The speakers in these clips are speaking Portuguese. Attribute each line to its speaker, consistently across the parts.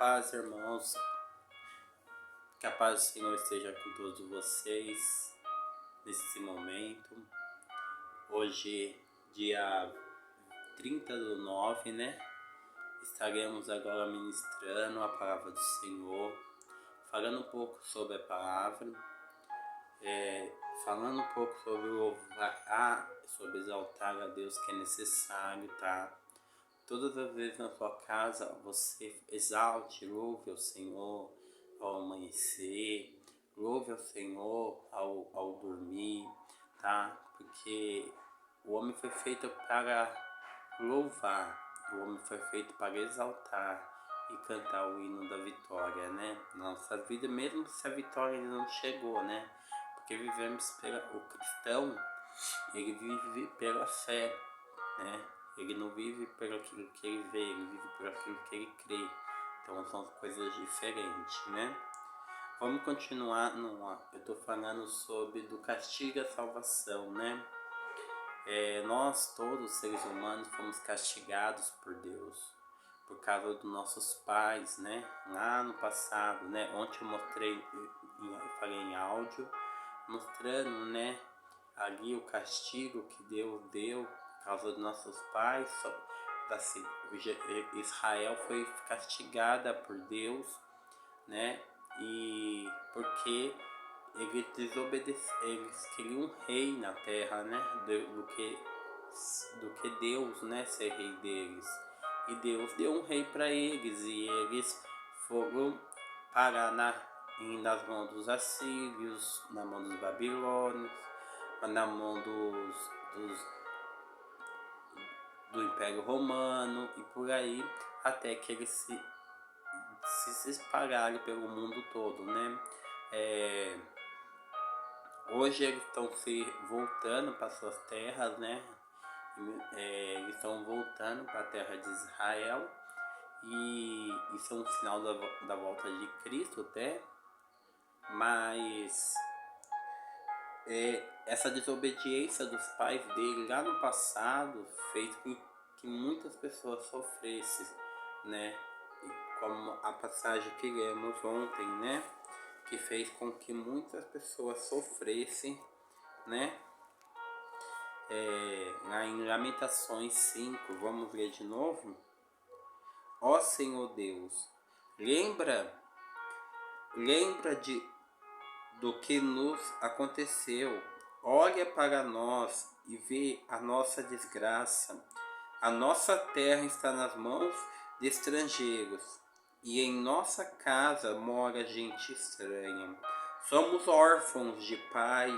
Speaker 1: paz, irmãos. Que a paz do Senhor esteja com todos vocês nesse momento. Hoje, dia 30/9, né? Estaremos agora ministrando a palavra do Senhor, falando um pouco sobre a palavra, falando um pouco sobre louvar, sobre exaltar a Deus, que é necessário, tá? Todas as vezes na sua casa você exalte, louve ao Senhor ao amanhecer, louve ao Senhor ao dormir, tá? Porque o homem foi feito para louvar, o homem foi feito para exaltar e cantar o hino da vitória, né? Na nossa vida, mesmo se a vitória ainda não chegou, né? Porque o cristão, ele vive pela fé, né? Ele não vive por aquilo que ele vê, ele vive por aquilo que ele crê. Então são coisas diferentes, né? Vamos continuar. Eu estou falando sobre do castigo à salvação, né? Nós todos, seres humanos, fomos castigados por Deus por causa dos nossos pais, né? Lá no passado, né? Ontem eu falei em áudio, mostrando, né? Ali o castigo que Deus deu por causa dos nossos pais. Israel foi castigada por Deus, né? E porque eles queriam um rei na terra, né? Do que Deus, né? Ser rei deles. E Deus deu um rei para eles, e eles foram parar nas mãos dos assírios, na mão dos babilônios, na mão do Império Romano e por aí, até que eles se espalharam pelo mundo todo, né? Hoje eles estão se voltando para suas terras, né? Eles estão voltando para a terra de Israel, e isso é um sinal da volta de Cristo até, mas essa desobediência dos pais dele lá no passado fez com que muitas pessoas sofressem, né? E como a passagem que lemos ontem, né? Que fez com que muitas pessoas sofressem, né? Lá em Lamentações 5, vamos ler de novo. Ó Senhor Deus, lembra do que nos aconteceu. Olha para nós e vê a nossa desgraça. A nossa terra está nas mãos de estrangeiros, e em nossa casa mora gente estranha. Somos órfãos de pai,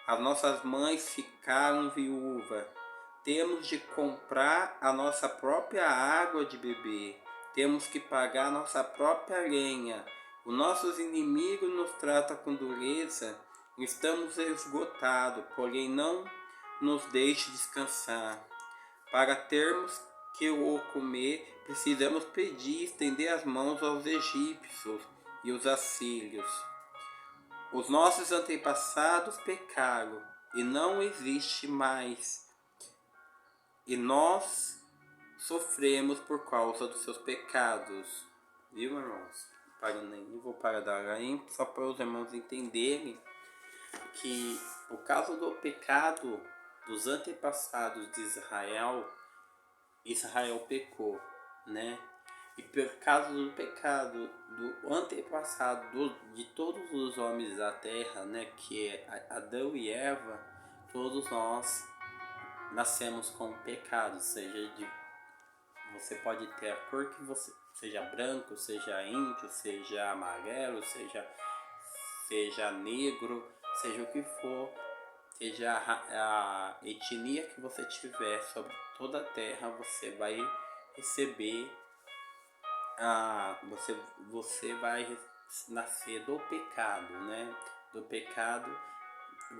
Speaker 1: as nossas mães ficaram viúvas. Temos de comprar a nossa própria água de beber. Temos que pagar a nossa própria lenha. Os nossos inimigos nos tratam com dureza. Estamos esgotados, porém não nos deixe descansar. Para termos que o comer, precisamos pedir e estender as mãos aos egípcios e os assírios. Os nossos antepassados pecaram e não existe mais. E nós sofremos por causa dos seus pecados. Viu, irmãos? Vou parar dar aí, só para os irmãos entenderem que por causa do pecado dos antepassados de Israel, Israel pecou, né? E por causa do pecado do antepassado de todos os homens da terra, né? Que é Adão e Eva, todos nós nascemos com pecado, você pode ter a cor que você seja branco, seja índio, seja amarelo, seja negro, seja o que for, seja a etnia que você tiver sobre toda a terra, você vai receber você vai nascer do pecado, né? Do pecado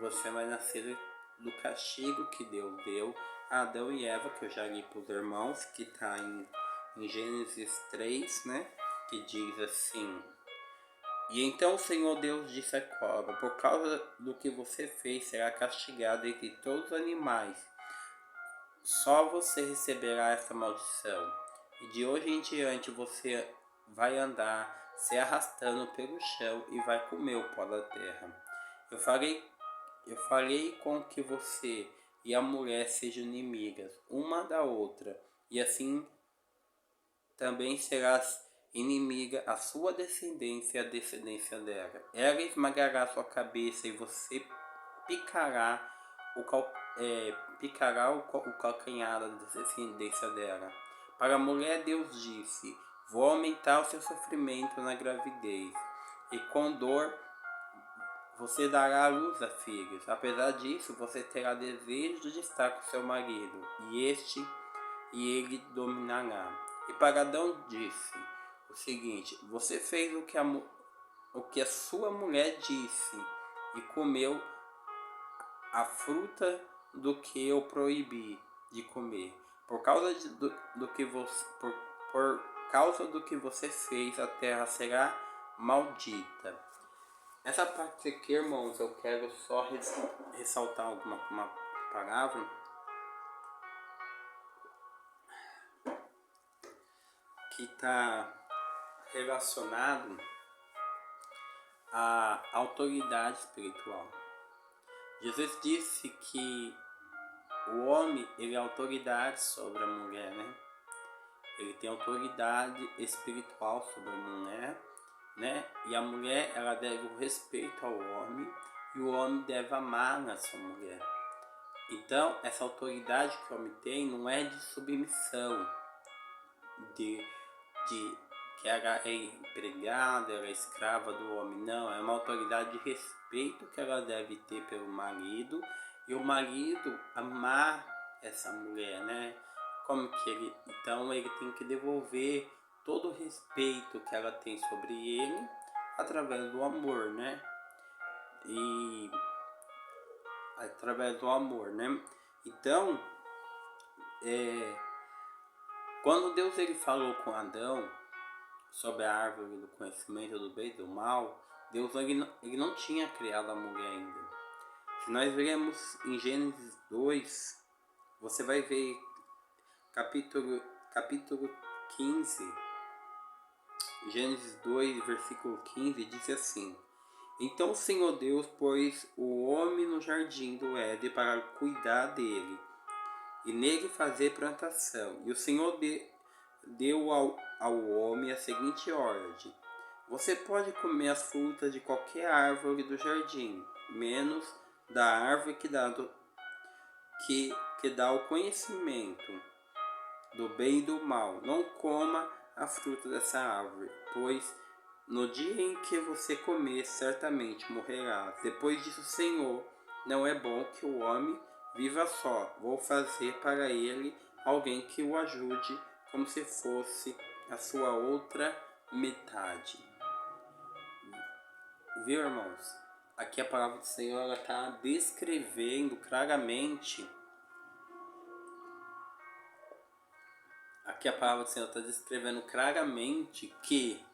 Speaker 1: você vai nascer do castigo que Deus deu a Adão e Eva, que eu já li para os irmãos, que está em Gênesis 3, né? Que diz assim: E então o Senhor Deus disse à cobra: Por causa do que você fez, será castigado entre todos os animais. Só você receberá essa maldição. E de hoje em diante você vai andar se arrastando pelo chão e vai comer o pó da terra. Eu farei com que você e a mulher sejam inimigas uma da outra, e assim também serás inimiga a sua descendência e a descendência dela. Ela esmagará sua cabeça e você picará o calcanhar da descendência dela. Para a mulher Deus disse: vou aumentar o seu sofrimento na gravidez, e com dor você dará à luz a filhos. Apesar disso, você terá desejo de estar com seu marido, e ele dominará. E para Adão disse o seguinte: você fez o que a sua mulher disse, e comeu a fruta do que eu proibi de comer. Por causa por causa do que você fez, a terra será maldita. Essa parte aqui, irmãos, eu quero só ressaltar uma palavra que está relacionado à autoridade espiritual. Jesus disse que o homem, ele é autoridade sobre a mulher, né? Ele tem autoridade espiritual sobre a mulher, né? E a mulher, ela deve o respeito ao homem, e o homem deve amar a sua mulher. Então, essa autoridade que o homem tem não é de submissão, de que ela é empregada, ela é escrava do homem. Não, é uma autoridade de respeito que ela deve ter pelo marido, e o marido amar essa mulher, né? Como que ele, então ele tem que devolver todo o respeito que ela tem sobre ele através do amor, né? E através do amor, né? Então, quando Deus ele falou com Adão sobre a árvore do conhecimento do bem e do mal, Deus ele não tinha criado a mulher ainda. Se nós veremos em Gênesis 2, você vai ver capítulo 15, Gênesis 2, versículo 15, diz assim: então o Senhor Deus pôs o homem no jardim do Éden para cuidar dele, e nele fazer plantação. E o Senhor deu ao homem a seguinte ordem: você pode comer as frutas de qualquer árvore do jardim, menos da árvore que dá o conhecimento do bem e do mal. Não coma a fruta dessa árvore, pois no dia em que você comer, certamente morrerá. Depois disso, Senhor, não é bom que o homem viva só. Vou fazer para ele alguém que o ajude, como se fosse a sua outra metade. Viu, irmãos? Aqui a palavra do Senhor está descrevendo claramente. Aqui a palavra do Senhor está descrevendo claramente que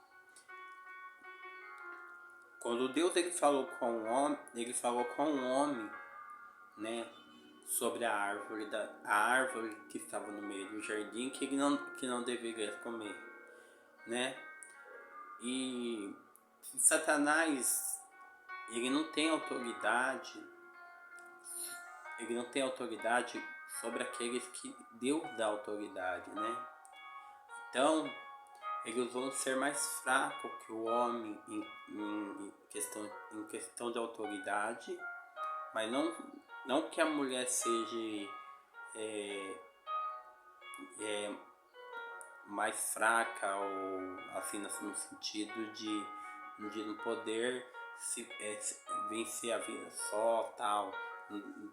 Speaker 1: quando Deus ele falou com o homem, né, sobre a árvore que estava no meio do jardim que não deveria comer, né? E Satanás ele não tem autoridade sobre aqueles que Deus dá autoridade, né? Então, eles vão ser mais fracos que o homem em questão de autoridade, mas não que a mulher seja mais fraca, ou assim no sentido de não poder vencer a vida só, tal. Não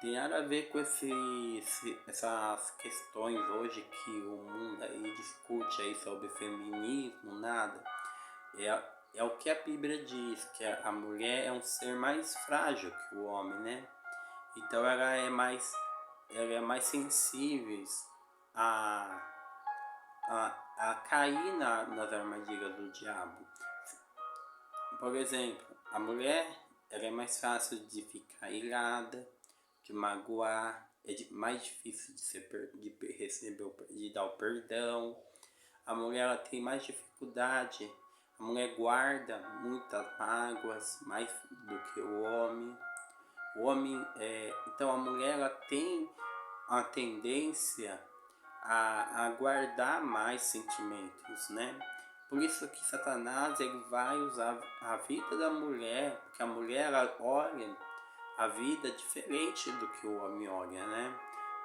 Speaker 1: tem nada a ver com essas questões hoje que o mundo aí discute aí sobre feminismo, nada. É o que a Bíblia diz, que a mulher é um ser mais frágil que o homem, né? Então ela é mais sensível a cair nas armadilhas do diabo. Por exemplo, a mulher ela é mais fácil de ficar irada, de magoar, mais difícil de dar o perdão. A mulher ela tem mais dificuldade. A mulher guarda muitas mágoas, mais do que o homem. Então a mulher ela tem a tendência a guardar mais sentimentos, né? Por isso que Satanás ele vai usar a vida da mulher, porque a mulher ela olha a vida diferente do que o homem olha, né?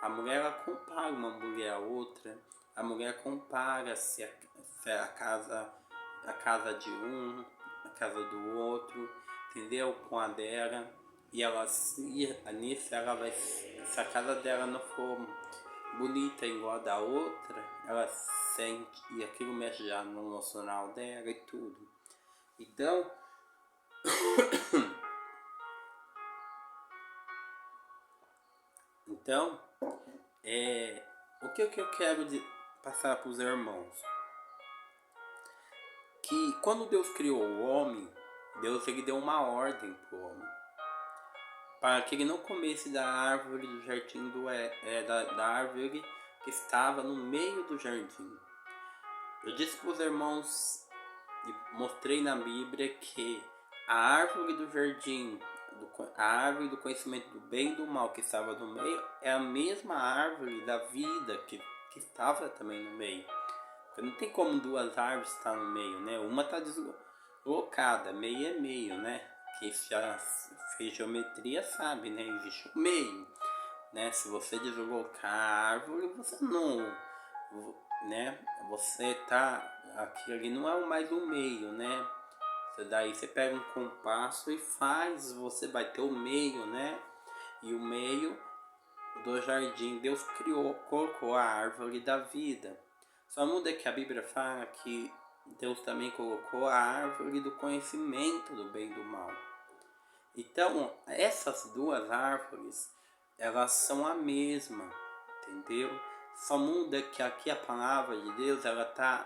Speaker 1: A mulher ela compara uma mulher a outra, a mulher compara se a casa de um, a casa do outro, entendeu? Com a dela. E ela nisso ela vai, se a casa dela não for bonita igual a da outra, ela sente e aquilo mexe já no emocional dela e tudo. Então, o que eu quero passar para os irmãos? Que quando Deus criou o homem, Deus ele deu uma ordem para o homem. Para que ele não comesse da árvore do jardim da árvore que estava no meio do jardim. Eu disse para os irmãos e mostrei na Bíblia que a árvore do jardim, a árvore do conhecimento do bem e do mal que estava no meio, é a mesma árvore da vida que estava também no meio. Porque não tem como duas árvores estar no meio, né? Uma está deslocada, meio é meio, né? Quem já fez geometria sabe, né? Existe um meio, né? Se você deslocar a árvore, você não, né? Você tá, aqui ali não é mais um meio, né? Daí você pega um compasso e faz, você vai ter o meio, né? E o meio do jardim, Deus colocou a árvore da vida. Só muda que a Bíblia fala que Deus também colocou a árvore do conhecimento do bem e do mal. Então, essas duas árvores, elas são a mesma, entendeu? Só muda que aqui a palavra de Deus, ela tá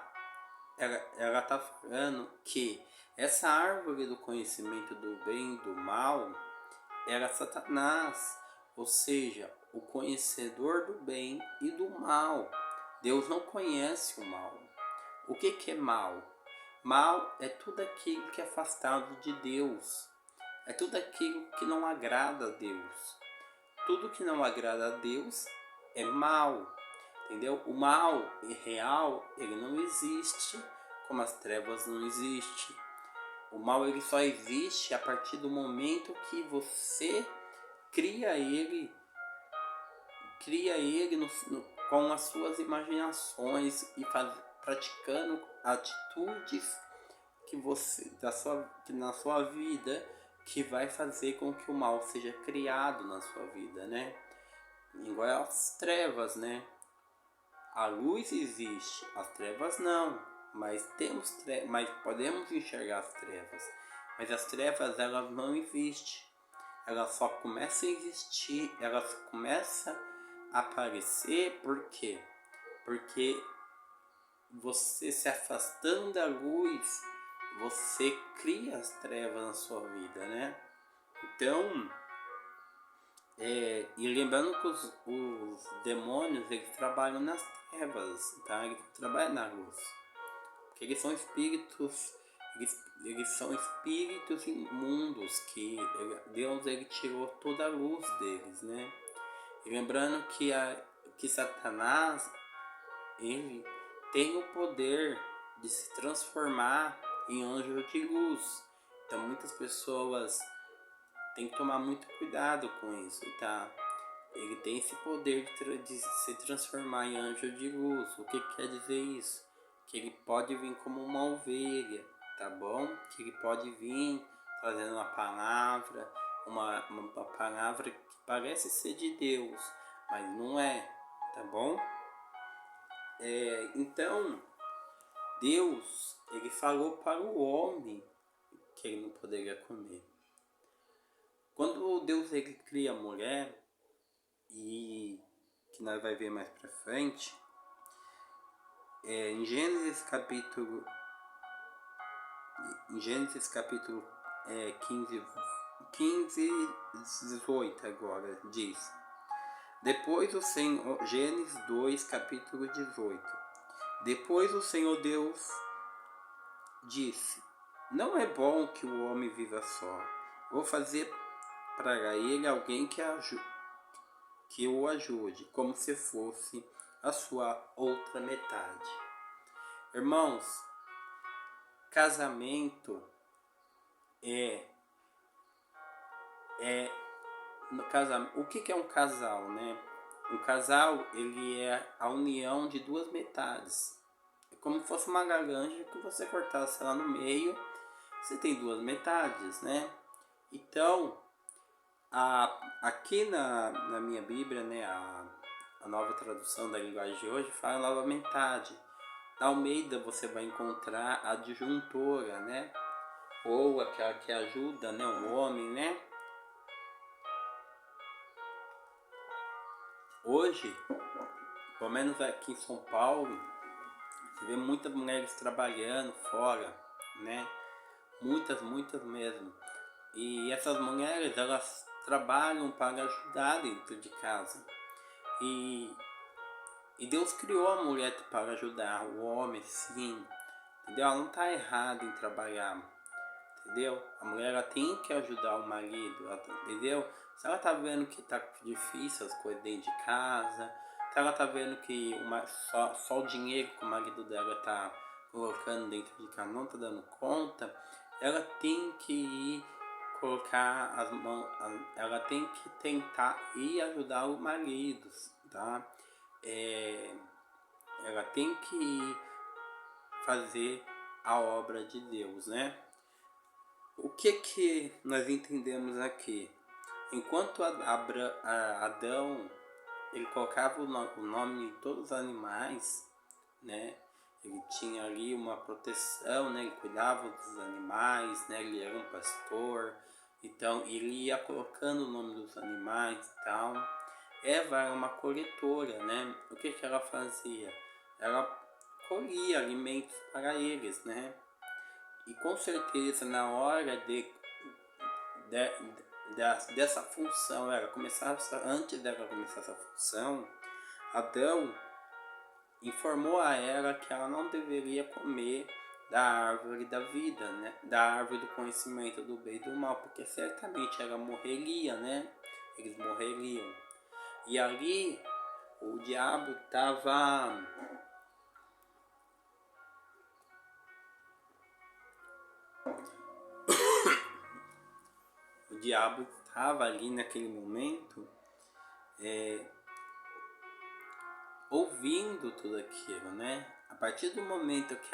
Speaker 1: falando que essa árvore do conhecimento do bem e do mal era Satanás, ou seja, o conhecedor do bem e do mal. Deus não conhece o mal. O que é mal? Mal é tudo aquilo que é afastado de Deus. É tudo aquilo que não agrada a Deus. Tudo que não agrada a Deus é mal. Entendeu? O mal real, ele não existe, como as trevas não existem. O mal ele só existe a partir do momento que você cria ele com as suas imaginações e praticando atitudes que na sua vida que vai fazer com que o mal seja criado na sua vida, né? Igual as trevas, né? A luz existe, as trevas não, mas mas podemos enxergar as trevas. Mas as trevas elas não existem. Elas só começam a existir, elas começam a aparecer por quê? Porque você se afastando da luz, você cria as trevas na sua vida, né? Então, e lembrando que os demônios, eles trabalham nas trevas, tá? Eles trabalham na luz. Porque eles são espíritos, eles são espíritos imundos que Deus ele tirou toda a luz deles, né? E lembrando que Satanás, ele tem o poder de se transformar em anjo de luz. Então muitas pessoas têm que tomar muito cuidado com isso, tá? Ele tem esse poder de se transformar em anjo de luz. O que quer dizer isso? Que ele pode vir como uma ovelha, tá bom? Que ele pode vir trazendo uma palavra, uma palavra que parece ser de Deus, mas não é, tá bom? Então, Deus, ele falou para o homem que ele não poderia comer. Quando Deus ele cria a mulher, e que nós vai ver mais pra frente, em Gênesis capítulo 15, 18 agora, diz: Depois o Senhor, Gênesis 2, capítulo 18. Depois o Senhor Deus disse: não é bom que o homem viva só. Vou fazer para ele alguém que o ajude, como se fosse a sua outra metade. Irmãos, casamento o que é um casal, né? Um casal, ele é a união de duas metades. É como se fosse uma laranja que você cortasse ela no meio, você tem duas metades, né? Então, aqui na minha Bíblia, né, a nova tradução da linguagem de hoje fala nova metade. Na Almeida você vai encontrar a disjuntora, né? Ou aquela que ajuda, né, o homem, né? Hoje, pelo menos aqui em São Paulo, você vê muitas mulheres trabalhando fora, né? Muitas mesmo. E essas mulheres, elas trabalham para ajudar dentro de casa. E Deus criou a mulher para ajudar o homem, sim. Entendeu? Ela não está errada em trabalhar. Entendeu? A mulher, ela tem que ajudar o marido, entendeu? Se ela tá vendo que tá difícil as coisas dentro de casa, se ela tá vendo que só o dinheiro que o marido dela tá colocando dentro de casa não tá dando conta, ela tem que ir colocar as mãos, ela tem que tentar ir ajudar o marido, tá? Ela tem que ir fazer a obra de Deus, né? O que nós entendemos aqui? Enquanto Adão ele colocava o nome de todos os animais, né? Ele tinha ali uma proteção, né? Ele cuidava dos animais, né? Ele era um pastor, então ele ia colocando o nome dos animais e tal. Eva era uma coletora, né? O que ela fazia? Ela colhia alimentos para eles, né? E com certeza na hora dessa função, antes dela começar essa função, Adão informou a ela que ela não deveria comer da árvore da vida, né? Da árvore do conhecimento do bem e do mal, porque certamente ela morreria, né? Eles morreriam. E ali o diabo estava ali naquele momento ouvindo tudo aquilo, né? A partir do momento que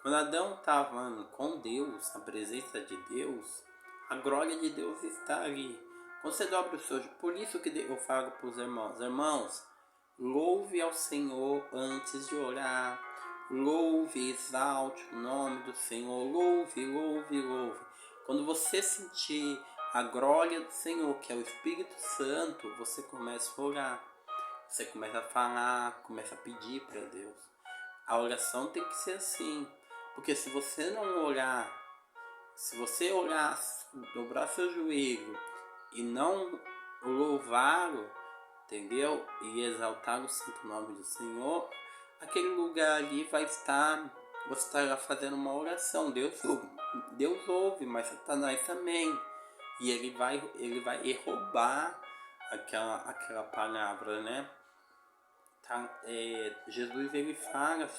Speaker 1: quando Adão estava com Deus, na presença de Deus, a glória de Deus está ali. Quando você dobra o seu, por isso que eu falo para os irmãos, louve ao Senhor antes de orar, louve, exalte o nome do Senhor, louve. Quando você sentir a glória do Senhor, que é o Espírito Santo, você começa a orar. Você começa a falar, começa a pedir para Deus. A oração tem que ser assim. Porque se você não orar, se você orar, dobrar seu joelho e não louvá-lo, entendeu? E exaltar o santo nome do Senhor, aquele lugar ali vai estar, você estará fazendo uma oração. Deus ouve, mas Satanás também. E ele vai roubar aquela palavra, né? Jesus ele fala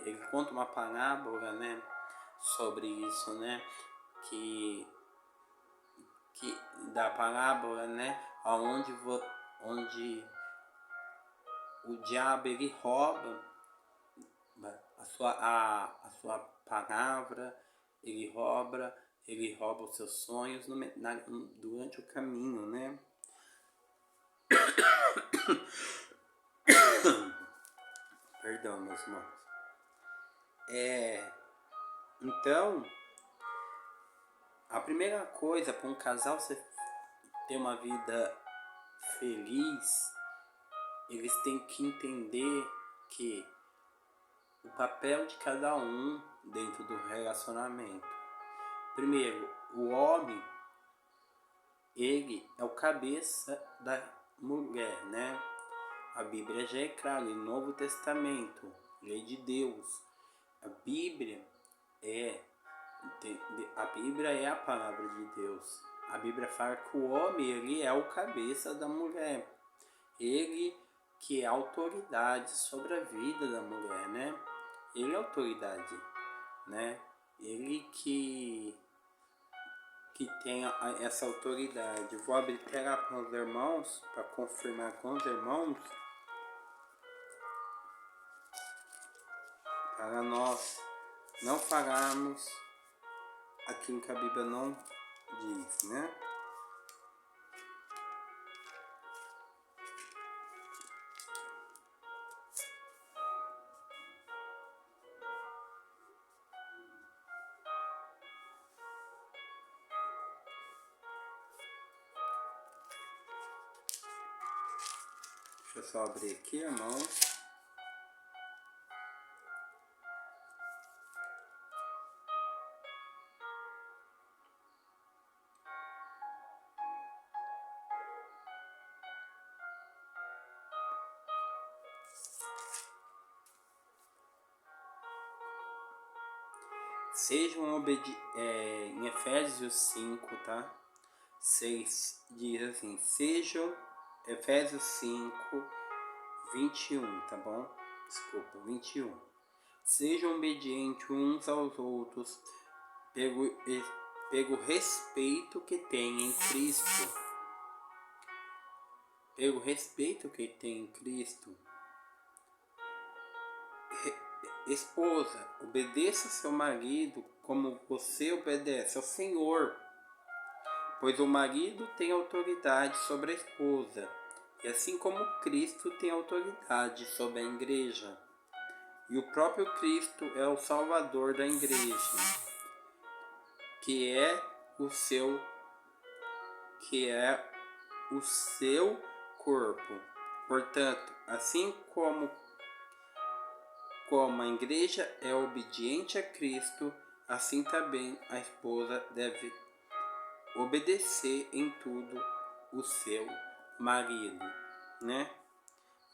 Speaker 1: ele conta uma parábola, né, sobre isso, né, que da parábola, né, onde o diabo ele rouba a sua palavra, ele rouba os seus sonhos durante o caminho, né? Perdão, meus irmãos. Então, a primeira coisa para um casal ter uma vida feliz, eles têm que entender que o papel de cada um dentro do relacionamento. Primeiro, o homem, ele é o cabeça da mulher, né? A Bíblia já é clara, no Novo Testamento, lei de Deus. A Bíblia é a palavra de Deus. A Bíblia fala que o homem, ele é o cabeça da mulher. Ele que é autoridade sobre a vida da mulher, né? Ele é autoridade, né? Ele que tem essa autoridade. Vou abrir tela com os irmãos, para confirmar com os irmãos, para nós não falarmos aquilo que a Bíblia não diz, né? Deixa eu só abrir aqui, irmãos. Sejam obedientes, em Efésios 5, tá? 6 diz assim, sejam, Efésios 5, 21, tá bom? Desculpa, 21. Sejam obedientes uns aos outros pelo respeito que tem em Cristo. Pelo respeito que tem em Cristo. Esposa, obedeça seu marido como você obedece ao Senhor, pois o marido tem autoridade sobre a esposa, e assim como Cristo tem autoridade sobre a igreja. E o próprio Cristo é o Salvador da igreja, que é o seu corpo. Portanto, assim como a igreja é obediente a Cristo, assim também a esposa deve obedecer em tudo o seu marido, né?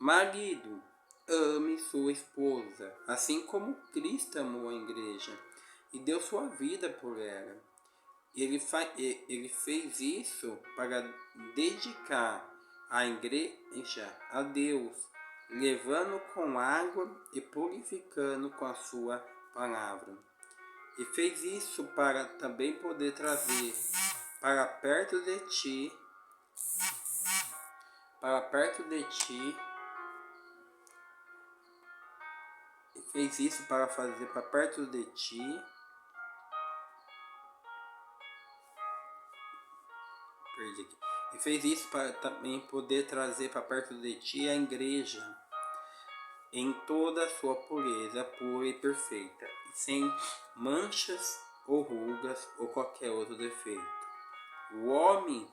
Speaker 1: Marido, ame sua esposa, assim como Cristo amou a igreja e deu sua vida por ela. Ele fez isso para dedicar a igreja a Deus, levando com água e purificando com a sua palavra. E fez isso para também poder trazer para perto de ti, e fez isso para fazer para perto de ti, e fez isso para também poder trazer para perto de ti a igreja em toda a sua pureza, pura e perfeita, sem manchas ou rugas ou qualquer outro defeito. O homem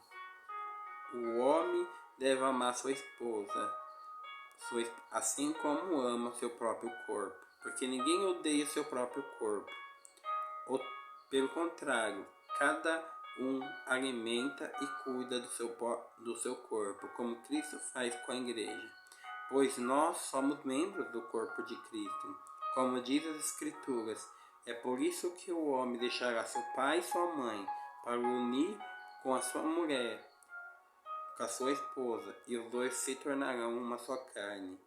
Speaker 1: deve amar sua esposa, assim como ama seu próprio corpo, porque ninguém odeia seu próprio corpo. Ou, pelo contrário, cada um alimenta e cuida do seu corpo, como Cristo faz com a igreja. Pois nós somos membros do corpo de Cristo, como diz as Escrituras. É por isso que o homem deixará seu pai e sua mãe para unir com a sua mulher, com a sua esposa, e os dois se tornarão uma só carne.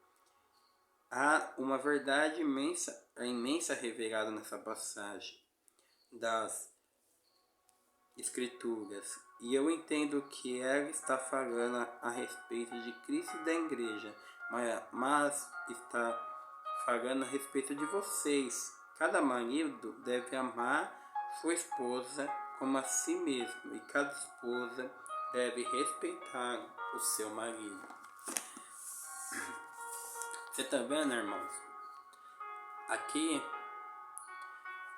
Speaker 1: Há uma verdade imensa revelada nessa passagem das Escrituras, e eu entendo que ela está falando a respeito de Cristo e da igreja, mas está falando a respeito de vocês. Cada marido deve amar sua esposa como a si mesmo, e cada esposa deve respeitar o seu marido. Você está vendo, irmãos? Aqui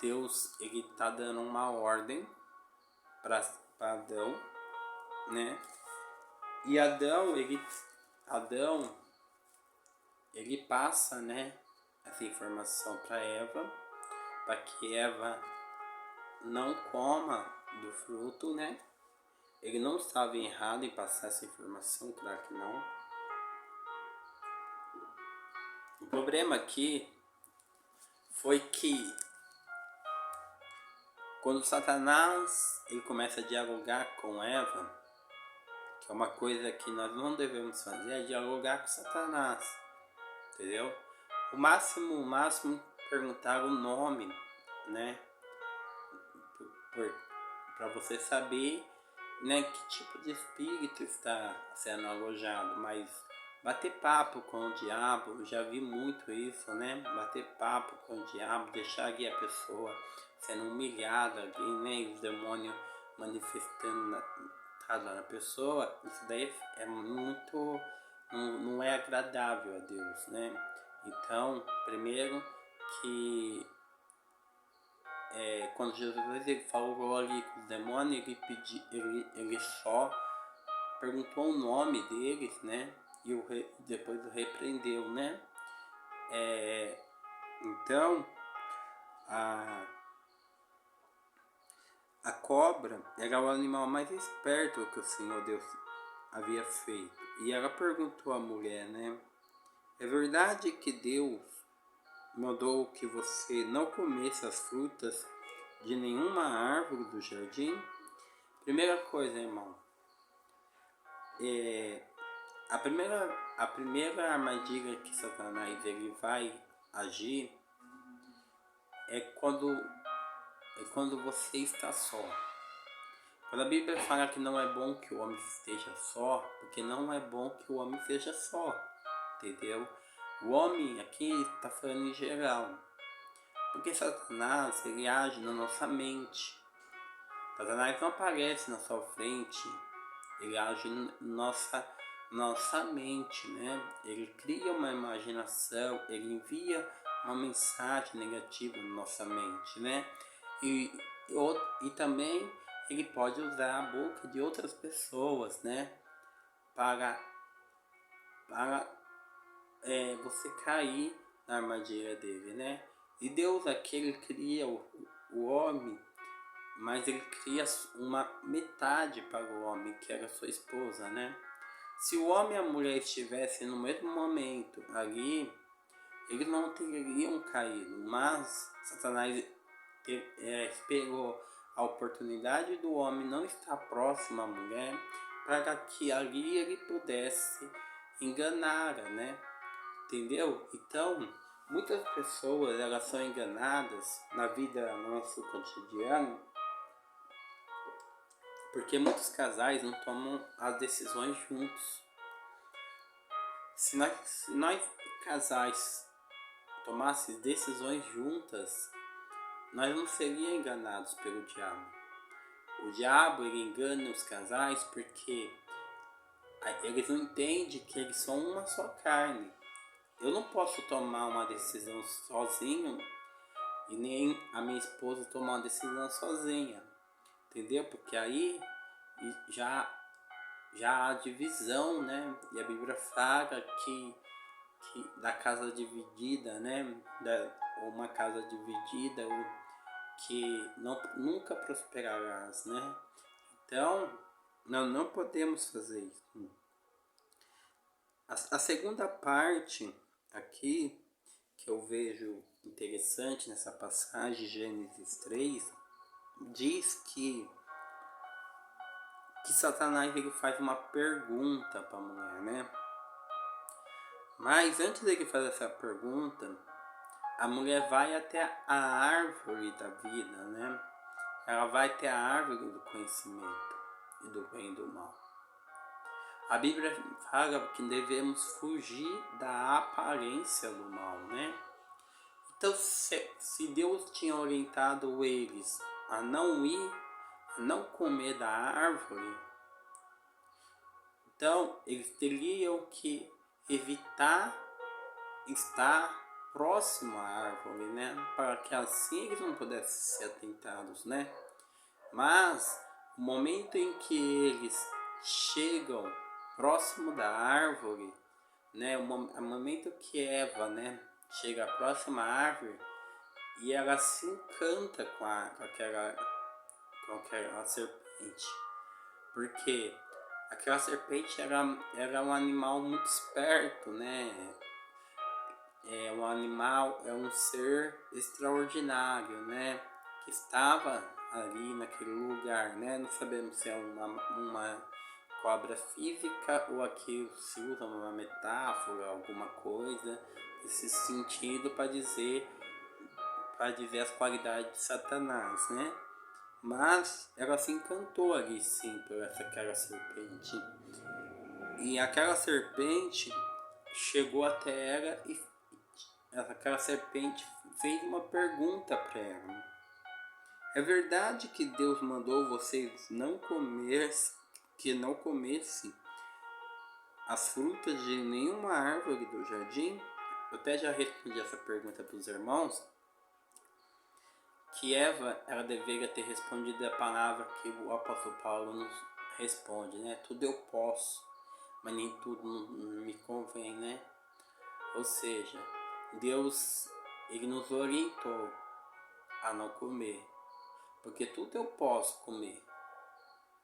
Speaker 1: Deus, ele está dando uma ordem para Adão, né? E Adão ele passa, né, essa informação para Eva, para que Eva não coma do fruto, né? Ele não estava errado em passar essa informação, claro que não. O problema aqui foi que quando Satanás ele começa a dialogar com Eva, que é uma coisa que nós não devemos fazer, é dialogar com Satanás, entendeu? O máximo perguntar o nome, né? Para você saber, né, que tipo de espírito está sendo alojado, mas bater papo com o diabo, eu já vi muito isso, né? Bater papo com o diabo, deixar ali a pessoa sendo humilhada ali, né? E os demônios manifestando na pessoa, isso daí é muito, não é agradável a Deus, né? Então, primeiro que quando Jesus ele falou ali com os demônios, ele só perguntou o nome deles, né? E depois o repreendeu, né? Então, a cobra era o animal mais esperto que o Senhor Deus havia feito. E ela perguntou à mulher, né? É verdade que Deus mandou que você não comesse as frutas de nenhuma árvore do jardim? Primeira coisa, irmão, a primeira armadilha que Satanás ele vai agir é quando você está só. Quando a Bíblia fala que não é bom que o homem esteja só, porque não é bom que o homem esteja só, entendeu? O homem aqui está falando em geral, porque Satanás ele age na nossa mente. Satanás não aparece na sua frente, ele age na nossa mente, né? Ele cria uma imaginação, ele envia uma mensagem negativa na nossa mente, né? E também ele pode usar a boca de outras pessoas, né? Para você cair na armadilha dele, né? E Deus aqui ele cria o homem, mas ele cria uma metade para o homem, que era sua esposa, né? Se o homem e a mulher estivessem no mesmo momento ali, eles não teriam caído, mas Satanás pegou a oportunidade do homem não estar próximo à mulher para que ali ele pudesse enganar, né? Entendeu? Então, muitas pessoas elas são enganadas na vida nosso cotidiano porque muitos casais não tomam as decisões juntos. Se nós casais tomássemos decisões juntas, nós não seríamos enganados pelo diabo. O diabo ele engana os casais porque eles não entendem que eles são uma só carne. Eu não posso tomar uma decisão sozinho e nem a minha esposa tomar uma decisão sozinha, entendeu? Porque aí já há divisão, né? E a Bíblia fala que da casa dividida, né? Uma casa dividida que nunca prosperarás, né? Então, nós não podemos fazer isso. A segunda parte aqui que eu vejo interessante nessa passagem, Gênesis 3, diz que Satanás ele faz uma pergunta para a mulher, né? Mas antes dele fazer essa pergunta, a mulher vai até a árvore da vida, né? Ela vai até a árvore do conhecimento e do bem e do mal. A Bíblia fala que devemos fugir da aparência do mal, né? Então, se Deus tinha orientado eles a não ir, a não comer da árvore, então eles teriam que evitar estar próximo à árvore, né? Para que assim eles não pudessem ser tentados, né? Mas o momento em que eles chegam próximo da árvore, né? O momento que Eva, né, chega próxima à árvore e ela se encanta com aquela serpente, porque aquela serpente era um animal muito esperto, né? é um animal, é um ser extraordinário, né? Que estava ali naquele lugar, né? Não sabemos se é uma cobra física ou aqui se usa uma metáfora, alguma coisa nesse sentido para dizer as qualidades de Satanás, né? Mas ela se encantou ali sim por aquela serpente. E aquela serpente chegou até ela e aquela serpente fez uma pergunta para ela. É verdade que Deus mandou vocês que não comessem as frutas de nenhuma árvore do jardim? Eu até já respondi essa pergunta para os irmãos, que Eva, ela deveria ter respondido a palavra que o apóstolo Paulo nos responde, né? Tudo eu posso, mas nem tudo me convém, né? Ou seja, Deus, ele nos orientou a não comer, porque tudo eu posso comer,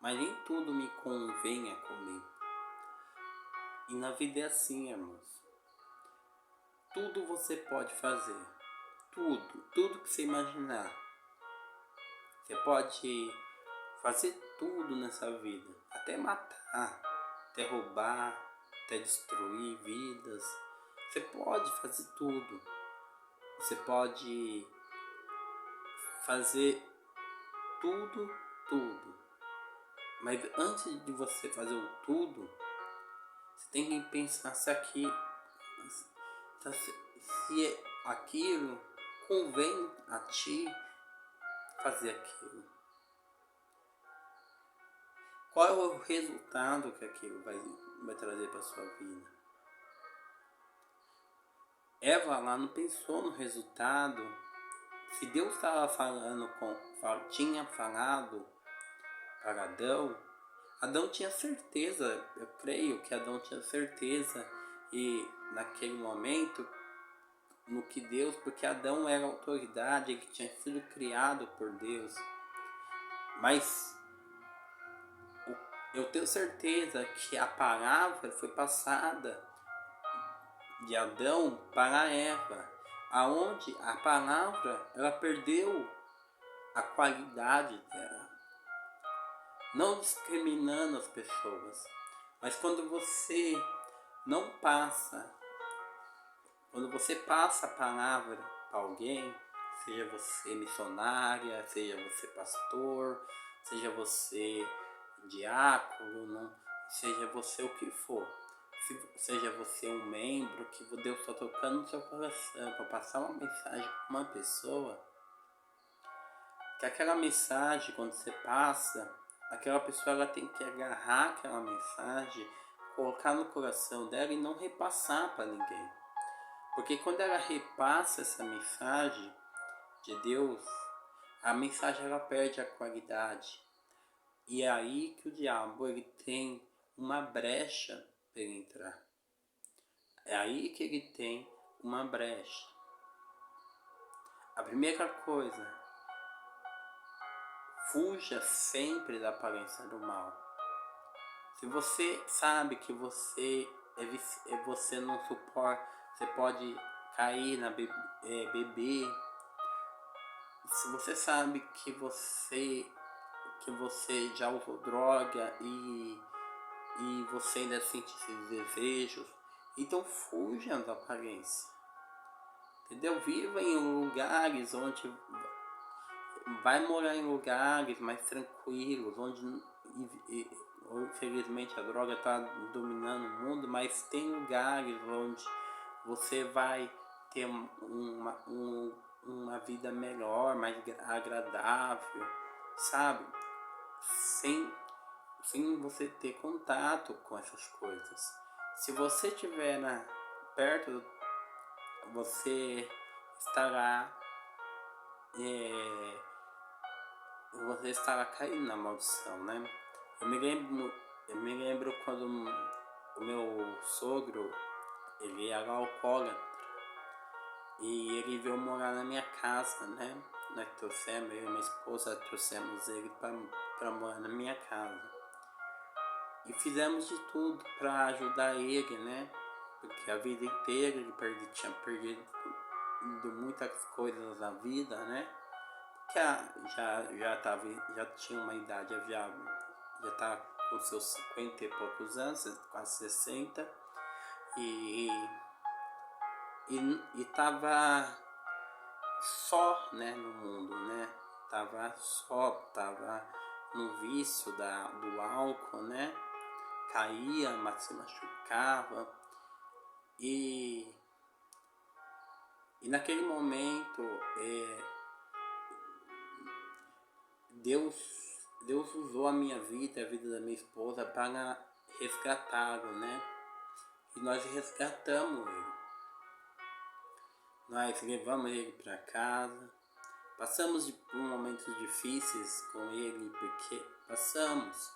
Speaker 1: mas nem tudo me convém a comer. E na vida é assim, irmãos. Tudo você pode fazer, tudo que você imaginar. Você pode fazer tudo nessa vida, até matar, até roubar, até destruir vidas. Você pode fazer tudo. Você pode fazer tudo. Mas antes de você fazer o tudo, você tem que pensar se aquilo convém a ti fazer aquilo. Qual é o resultado que aquilo vai trazer para sua vida? Eva lá não pensou no resultado. Se Deus tinha falado para Adão tinha certeza, eu creio que Adão tinha certeza, e naquele momento, no que Deus, porque Adão era autoridade, ele tinha sido criado por Deus, mas eu tenho certeza que a palavra foi passada de Adão para Eva, aonde a palavra ela perdeu a qualidade dela, não discriminando as pessoas, mas quando você passa a palavra para alguém, seja você missionária, seja você pastor, seja você diácono, seja você o que for, seja você um membro que Deus está tocando no seu coração para passar uma mensagem para uma pessoa, que aquela mensagem, quando você passa, aquela pessoa ela tem que agarrar aquela mensagem, colocar no coração dela e não repassar para ninguém. Porque quando ela repassa essa mensagem de Deus, a mensagem ela perde a qualidade. E é aí que o diabo ele tem uma brecha para ele entrar. É aí que ele tem uma brecha. A primeira coisa, fuja sempre da aparência do mal. Se você sabe que você não suporta, você pode cair na beber. Se você sabe que você já usou droga e você ainda sente esses desejos, então fuja da aparência. Entendeu? Viva em lugares onde vai morar em lugares mais tranquilos, onde infelizmente a droga está dominando o mundo, mas tem lugares onde você vai ter uma vida melhor, mais agradável, sabe? Sem você ter contato com essas coisas. Se você estiver perto, você estará caindo na maldição, né? Eu me lembro quando o meu sogro, ele era alcoólatra e ele veio morar na minha casa, né? Nós trouxemos, eu e minha esposa trouxemos ele para morar na minha casa e fizemos de tudo para ajudar ele, né? porque a vida inteira ele tinha perdido muitas coisas na vida, né? Que já tinha uma idade, já tá com seus 50 e poucos anos, quase 60, e tava só, né, no mundo, né? Tava no vício do álcool, né? Caía, mas se machucava. E naquele momento, Deus usou a minha vida, a vida da minha esposa, para resgatá-lo, né? E nós resgatamos ele. Nós levamos ele para casa. Passamos por momentos difíceis com ele, porque passamos.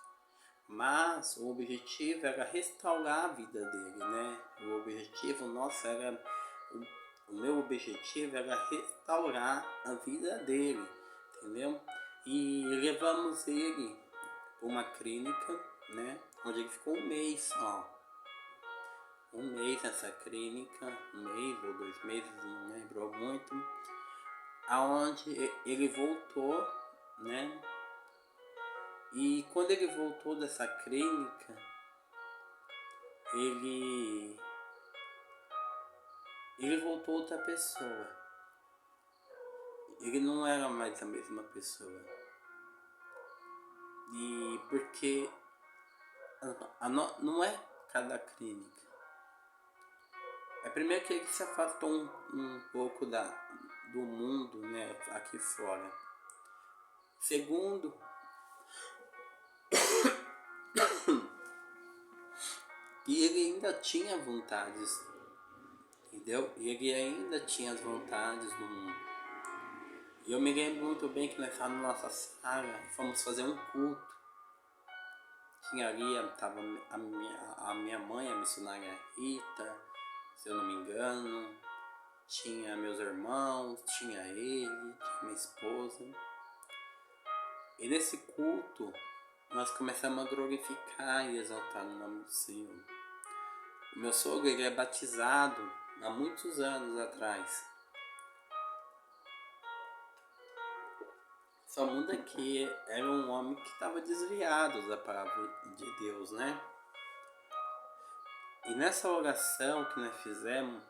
Speaker 1: Mas o objetivo era restaurar a vida dele, né? O objetivo nosso era... O meu objetivo era restaurar a vida dele, entendeu? E levamos ele para uma clínica, né? Onde ele ficou um mês só. Um mês nessa clínica, um mês ou 2 meses, não lembro muito. Aonde ele voltou, né? E quando ele voltou dessa clínica, ele voltou outra pessoa. Ele não era mais a mesma pessoa. E porque não é cada clínica. É primeiro que ele se afastou um pouco do mundo, né, aqui fora. Segundo, e ele ainda tinha vontades, entendeu? E ele ainda tinha as vontades do mundo. E eu me lembro muito bem que nós estávamos na nossa sala, fomos fazer um culto. Tinha ali, estava a minha mãe, a missionária Rita, se eu não me engano. Tinha meus irmãos, tinha ele, tinha minha esposa. E nesse culto, nós começamos a glorificar e exaltar o nome do Senhor. O meu sogro, ele é batizado há muitos anos atrás. Só muda que era um homem que estava desviado da palavra de Deus, né? E nessa oração que nós fizemos,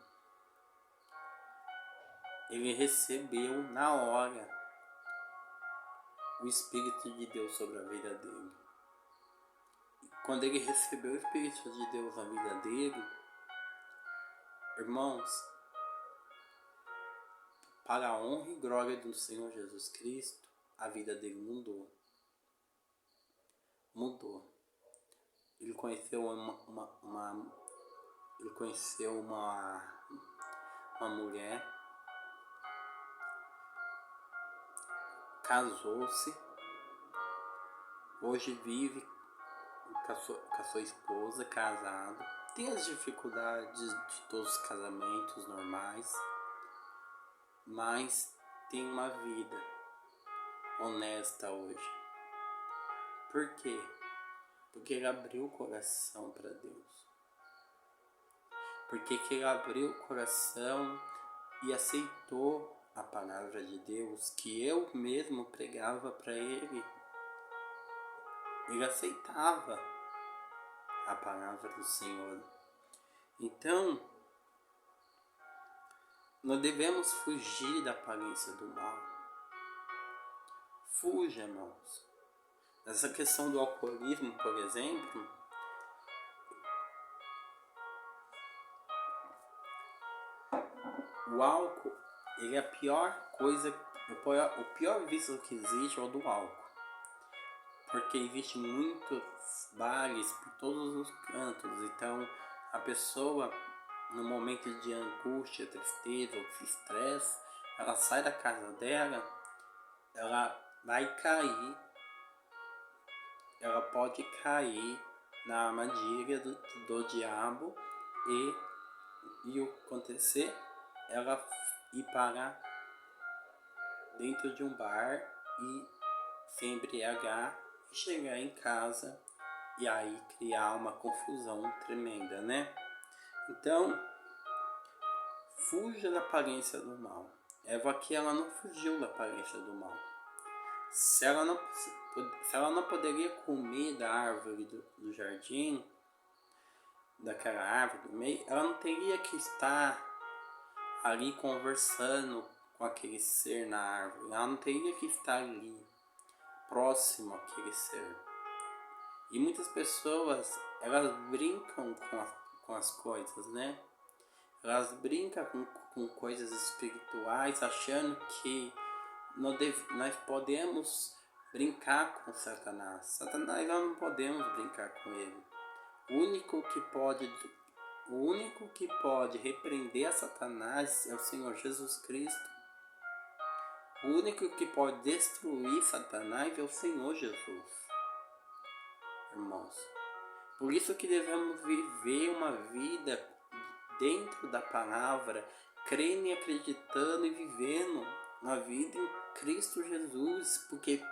Speaker 1: ele recebeu na hora o Espírito de Deus sobre a vida dele. E quando ele recebeu o Espírito de Deus na vida dele, irmãos, para a honra e glória do Senhor Jesus Cristo, a vida dele mudou. Ele conheceu uma mulher, casou-se, hoje vive com a sua esposa, casado. Tem as dificuldades de todos os casamentos normais, mas tem uma vida honesta hoje. Por quê? Porque ele abriu o coração para Deus. Porque ele abriu o coração e aceitou a palavra de Deus que eu mesmo pregava para ele. Ele aceitava a palavra do Senhor. Então, nós devemos fugir da aparência do mal. Fuja, irmãos. Essa questão do alcoolismo, por exemplo, o álcool, ele é a pior coisa, o pior vício que existe é o do álcool. Porque existe muitos bares por todos os cantos, então a pessoa, no momento de angústia, tristeza ou estresse, ela sai da casa dela, ela vai cair, ela pode cair na armadilha do diabo e o que acontecer, ela ir parar dentro de um bar e se embriagar e chegar em casa e aí criar uma confusão tremenda, né? Então, fuja da aparência do mal. Eva aqui, ela não fugiu da aparência do mal. Se ela não poderia comer da árvore do jardim, daquela árvore do meio, ela não teria que estar ali conversando com aquele ser na árvore. Ela não teria que estar ali, próximo àquele ser. E muitas pessoas, elas brincam com as coisas, né? Elas brincam com coisas espirituais, achando que nós podemos brincar com Satanás. Satanás, nós não podemos brincar com ele. O único que pode repreender a Satanás é o Senhor Jesus Cristo. O único que pode destruir Satanás é o Senhor Jesus. Irmãos, por isso que devemos viver uma vida dentro da palavra, crendo e acreditando e vivendo uma vida em Cristo Jesus, porque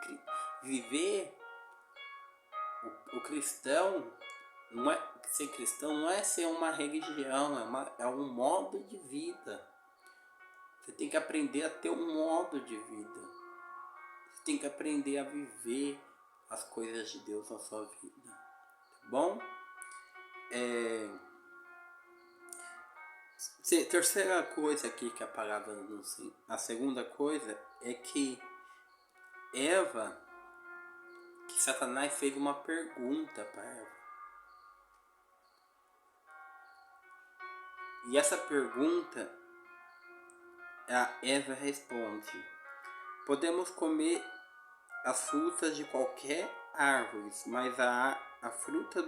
Speaker 1: viver o cristão não é ser cristão, não é ser uma religião, é um modo de vida. Você tem que aprender a ter um modo de vida. Você tem que aprender a viver as coisas de Deus na sua vida. Tá bom? Terceira coisa aqui que a palavra nos ensina. A segunda coisa é que Satanás fez uma pergunta para Eva. E essa pergunta, a Eva responde: podemos comer as frutas de qualquer árvore, mas a fruta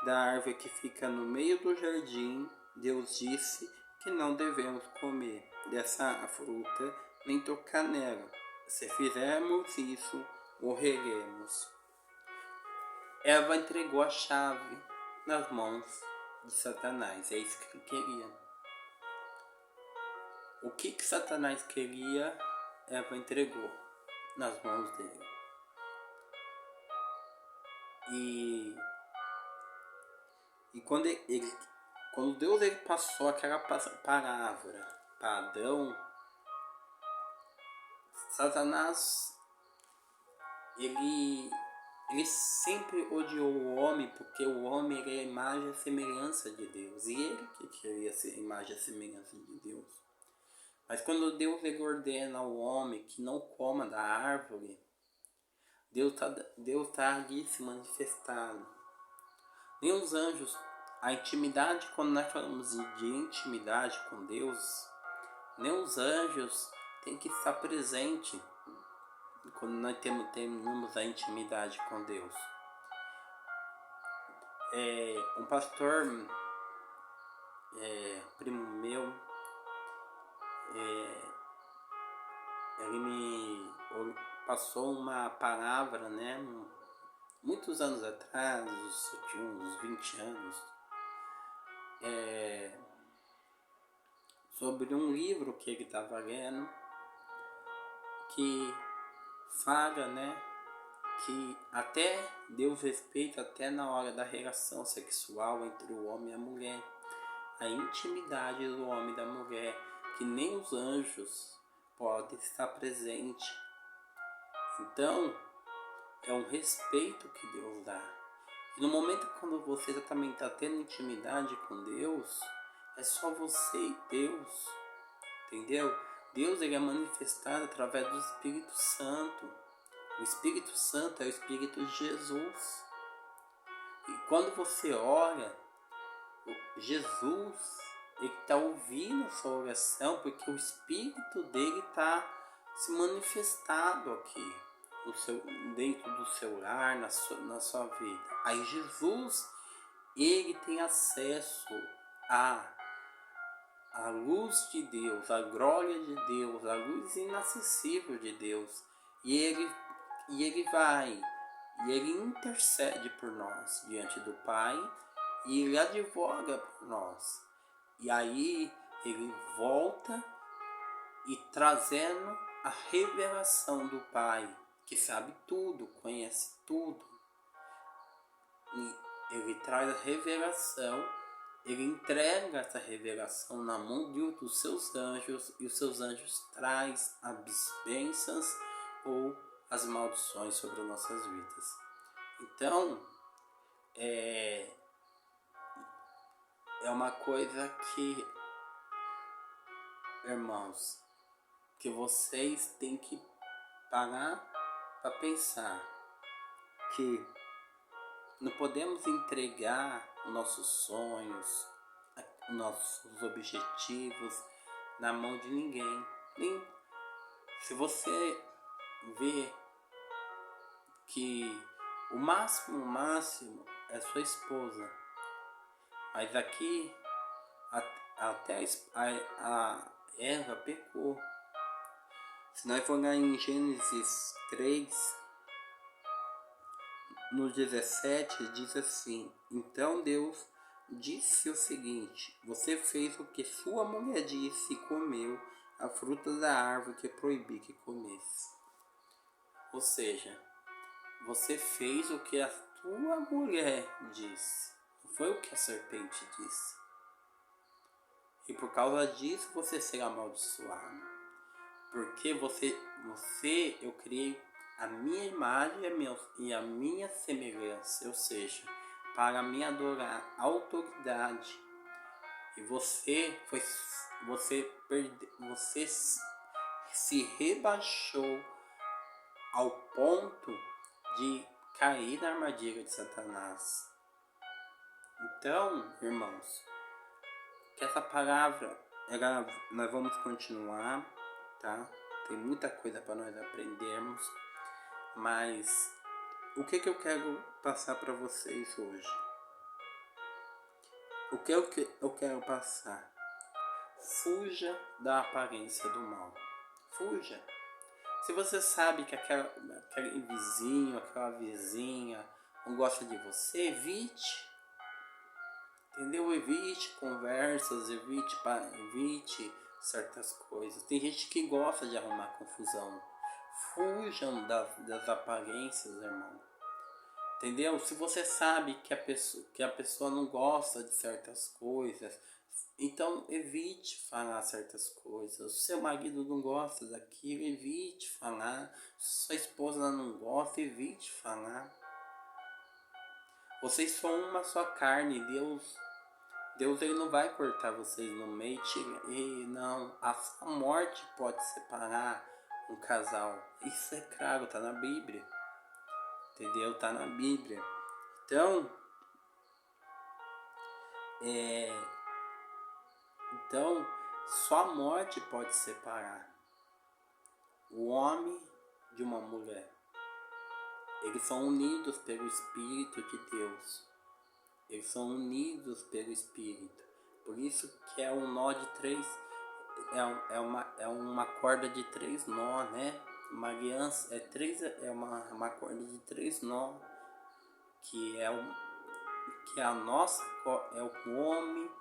Speaker 1: da árvore que fica no meio do jardim, Deus disse que não devemos comer dessa fruta, nem tocar nela. Se fizermos isso, morreremos. Eva entregou a chave nas mãos de Satanás. É isso que ele queria. O que Satanás queria, Eva entregou nas mãos dele. E quando Deus passou aquela palavra para Adão, Satanás ele sempre odiou o homem, porque o homem é a imagem e semelhança de Deus, e ele que queria ser a imagem e semelhança de Deus. Mas quando Deus ordena ao homem que não coma da árvore, Deus tá ali se manifestando. Nem os anjos, a intimidade, quando nós falamos de intimidade com Deus, nem os anjos têm que estar presente quando nós temos a intimidade com Deus. Um pastor, primo meu, ele me passou uma palavra, né, muitos anos atrás, eu tinha uns 20 anos, sobre um livro que ele estava lendo, que fala, né, que até Deus respeita até na hora da relação sexual entre o homem e a mulher, a intimidade do homem e da mulher, que nem os anjos podem estar presente. Então, é um respeito que Deus dá. E no momento quando você também está tendo intimidade com Deus, é só você e Deus, entendeu? Deus, ele é manifestado através do Espírito Santo. O Espírito Santo é o Espírito de Jesus. E quando você ora, Jesus, ele está ouvindo a sua oração, porque o Espírito dele está se manifestado aqui, dentro do seu lar, na sua vida. Aí Jesus, ele tem acesso à luz de Deus, à glória de Deus, à luz inacessível de Deus. E ele intercede por nós diante do Pai, e ele advoga por nós. E aí ele volta e trazendo a revelação do Pai, que sabe tudo, conhece tudo. E ele traz a revelação, ele entrega essa revelação na mão dos seus anjos, e os seus anjos traz as bênçãos ou as maldições sobre as nossas vidas. Então, é uma coisa que, irmãos, que vocês têm que parar para pensar, que não podemos entregar os nossos sonhos, os nossos objetivos na mão de ninguém. Se você vê que o máximo é sua esposa, mas aqui até a Eva pecou. Se nós for lá em Gênesis 3, no 17, diz assim: então Deus disse o seguinte: você fez o que sua mulher disse e comeu a fruta da árvore que proibi que comesse. Ou seja, você fez o que a tua mulher disse, não foi o que a serpente disse. E por causa disso você será amaldiçoado. Porque eu criei a minha imagem e a minha semelhança, ou seja, para me adorar a autoridade. E você se rebaixou ao ponto de cair na armadilha de Satanás. Então, irmãos, que essa palavra, nós vamos continuar, tá? Tem muita coisa para nós aprendermos, mas o que eu quero passar para vocês hoje? O que eu quero passar? Fuja da aparência do mal. Fuja. Se você sabe que aquele vizinho, aquela vizinha não gosta de você, evite. Entendeu? Evite conversas, evite certas coisas. Tem gente que gosta de arrumar confusão. Fujam das aparências, irmão. Entendeu? Se você sabe que a pessoa não gosta de certas coisas, então evite falar certas coisas. Se seu marido não gosta daquilo, evite falar. Se sua esposa não gosta, evite falar. Vocês são uma só carne. Deus ele não vai cortar vocês no meio. Não, a morte pode separar um casal. Isso é claro, tá na Bíblia. Entendeu? Tá na Bíblia. Então, só a morte pode separar o homem de uma mulher. Eles são unidos pelo Espírito de Deus. Eles são unidos pelo Espírito. Por isso que é um nó de três. É uma corda de 3 nós, né? Uma aliança é uma corda de 3 nós. Que é a nossa, é o homem,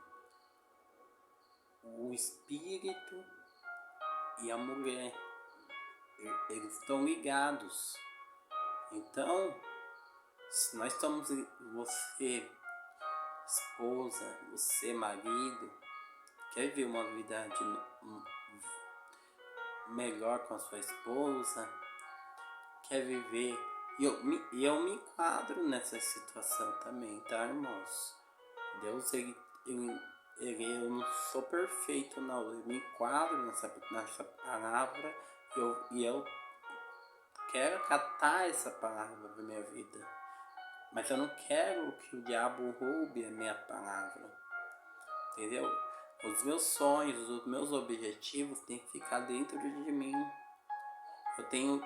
Speaker 1: o espírito e a mulher. Eles estão ligados. Então, se nós estamos, você esposa, você marido, quer ver uma vida melhor com a sua esposa, quer viver, e eu me enquadro nessa situação também, tá, irmãos? Deus, eu não sou perfeito, não. Eu me enquadro nessa palavra, e eu quero acatar essa palavra da minha vida. Mas eu não quero que o diabo roube a minha palavra. Entendeu? Os meus sonhos, os meus objetivos têm que ficar dentro de mim. Eu tenho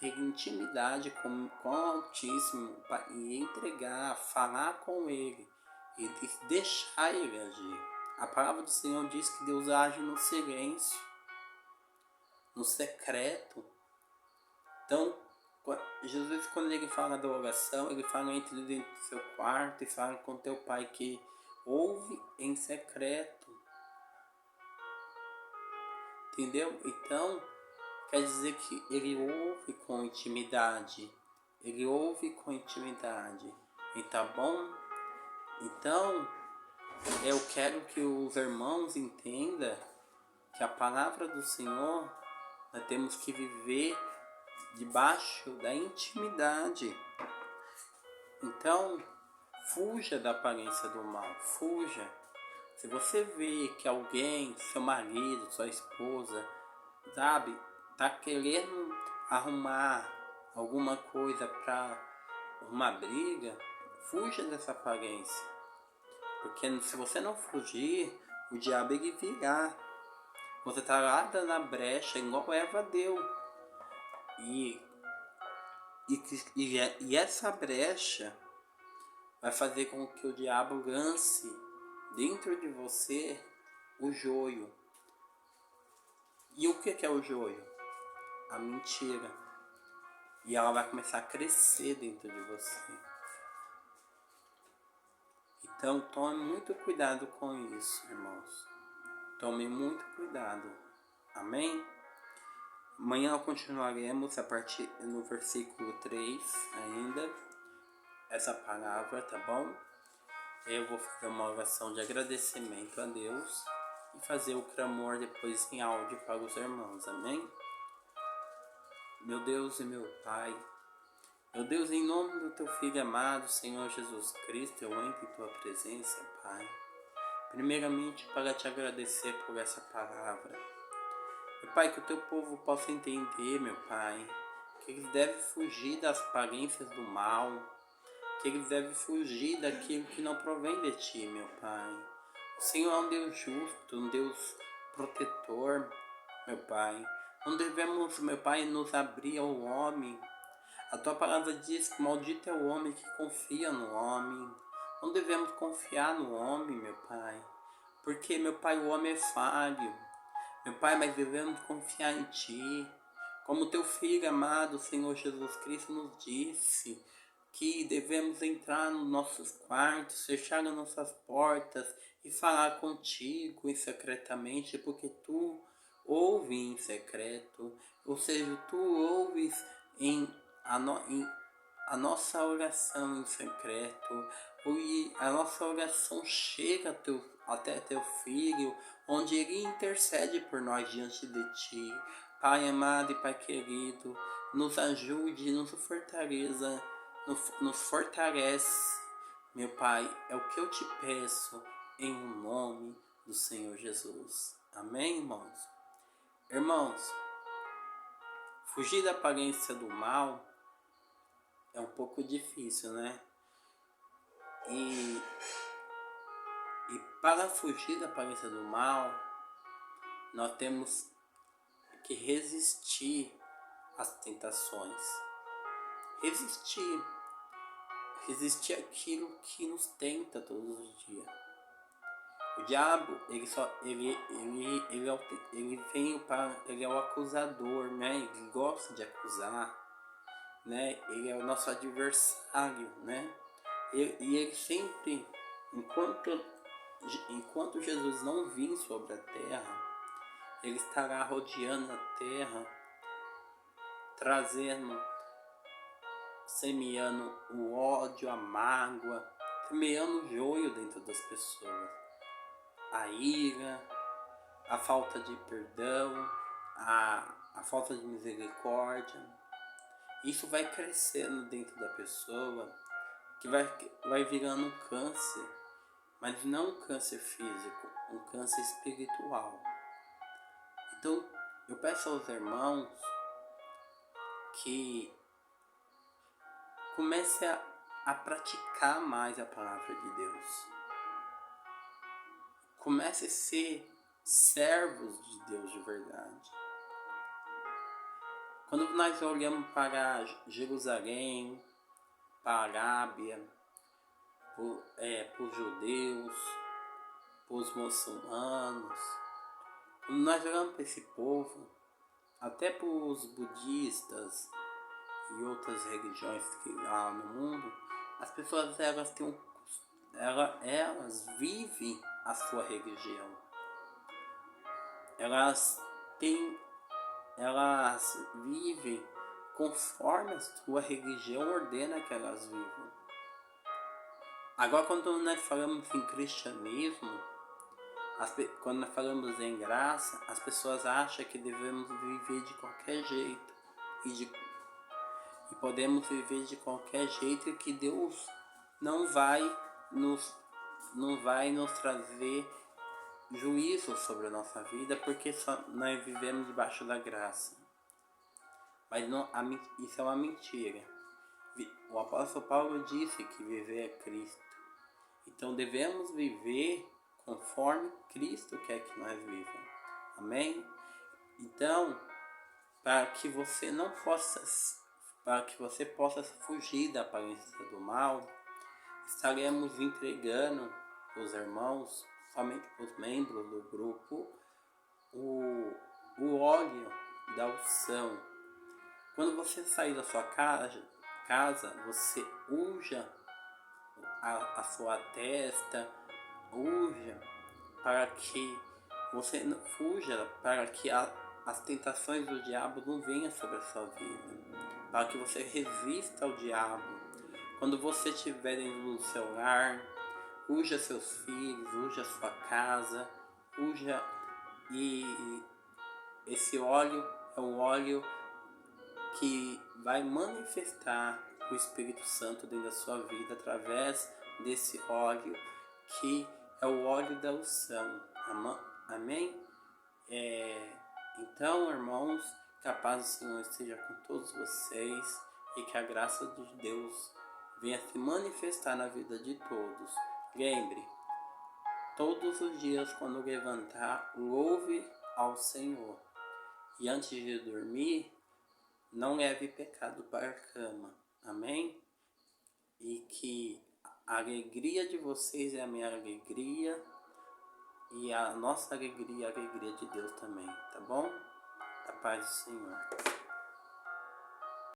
Speaker 1: intimidade com o Altíssimo e entregar, falar com Ele e deixar Ele agir. A palavra do Senhor diz que Deus age no silêncio, no secreto. Então, Jesus, quando Ele fala da oração, Ele fala dentro do seu quarto e fala com teu Pai que ouve em secreto. Entendeu? Então, quer dizer que Ele ouve com intimidade. Ele ouve com intimidade. E tá bom? Então, eu quero que os irmãos entendam que a palavra do Senhor nós temos que viver debaixo da intimidade. Então, fuja da aparência do mal, fuja. Se você vê que alguém, seu marido, sua esposa, sabe, tá querendo arrumar alguma coisa para uma briga, fuja dessa aparência. Porque se você não fugir, o diabo ele virá. Você tá lá dando a brecha, igual Eva deu. E essa brecha vai fazer com que o diabo lance dentro de você o joio. E o que é o joio? A mentira. E ela vai começar a crescer dentro de você. Então tome muito cuidado com isso, irmãos. Tome muito cuidado. Amém? Amanhã continuaremos a partir no versículo 3 ainda. Essa palavra, tá bom? Eu vou fazer uma oração de agradecimento a Deus e fazer o clamor depois em áudio para os irmãos, amém? Meu Deus e meu Pai, meu Deus, em nome do Teu Filho amado, Senhor Jesus Cristo, eu entro em Tua presença, Pai. Primeiramente para te agradecer por essa palavra. Meu Pai, que o Teu povo possa entender, meu Pai, que eles devem fugir das aparências do mal, que eles devem fugir daquilo que não provém de Ti, meu Pai. O Senhor é um Deus justo, um Deus protetor, meu Pai. Não devemos, meu Pai, nos abrir ao homem. A Tua palavra diz que maldito é o homem que confia no homem. Não devemos confiar no homem, meu Pai. Porque, meu Pai, o homem é falho. Meu Pai, mas devemos confiar em Ti. Como Teu Filho amado, Senhor Jesus Cristo, nos disse que devemos entrar nos nossos quartos, fechar as nossas portas e falar contigo em secretamente, porque Tu ouves em secreto, ou seja, Tu ouves em a nossa oração em secreto, e a nossa oração chega até Teu Filho, onde Ele intercede por nós diante de Ti. Pai amado e Pai querido, nos ajude, nos fortalece, meu Pai, é o que eu te peço, em nome do Senhor Jesus. Amém, irmãos? Irmãos, fugir da aparência do mal é um pouco difícil, né? E para fugir da aparência do mal, nós temos que resistir às tentações. Resistir àquilo que nos tenta todos os dias. O diabo, ele é o acusador, né? Ele gosta de acusar, né? Ele é o nosso adversário, né? E ele sempre, enquanto Jesus não vir sobre a terra, ele estará rodeando a terra, semeando o ódio, a mágoa, semeando o joio dentro das pessoas. A ira, a falta de perdão, a falta de misericórdia. Isso vai crescendo dentro da pessoa, que vai virando um câncer, mas não um câncer físico, um câncer espiritual. Então, eu peço aos irmãos que comecem a praticar mais a palavra de Deus. Comece a ser servos de Deus de verdade. Quando nós olhamos para Jerusalém, para a Arábia, para os judeus, para os muçulmanos, quando nós olhamos para esse povo, até para os budistas e outras religiões que há no mundo, as pessoas elas vivem a sua religião. Elas vivem conforme a sua religião ordena que elas vivam. Agora, quando nós falamos em cristianismo, quando nós falamos em graça, as pessoas acham que devemos viver de qualquer jeito e podemos viver de qualquer jeito e que Deus não vai nos, não vai nos trazer juízo sobre a nossa vida, porque nós vivemos debaixo da graça. Mas não, isso é uma mentira. O apóstolo Paulo disse que viver é Cristo. Então devemos viver conforme Cristo quer que nós vivamos. Amém? Então, para que você possa fugir da aparência do mal, estaremos entregando os irmãos, somente os membros do grupo, o óleo da unção. Quando você sair da sua casa, você unja a sua testa, unja para que você não fuja, para que as tentações do diabo não venham sobre a sua vida, para que você resista ao diabo. Quando você estiver no seu lar, unja seus filhos, unja sua casa, unja, e esse óleo é um óleo que vai manifestar o Espírito Santo dentro da sua vida através desse óleo, que é o óleo da unção. Amém? Então, irmãos, que a paz do Senhor esteja com todos vocês e que a graça de Deus venha se manifestar na vida de todos. Lembre, todos os dias quando levantar, louve ao Senhor. E antes de dormir, não leve pecado para a cama. Amém? E que a alegria de vocês é a minha alegria. E a nossa alegria é a alegria de Deus também. Tá bom? A paz do Senhor.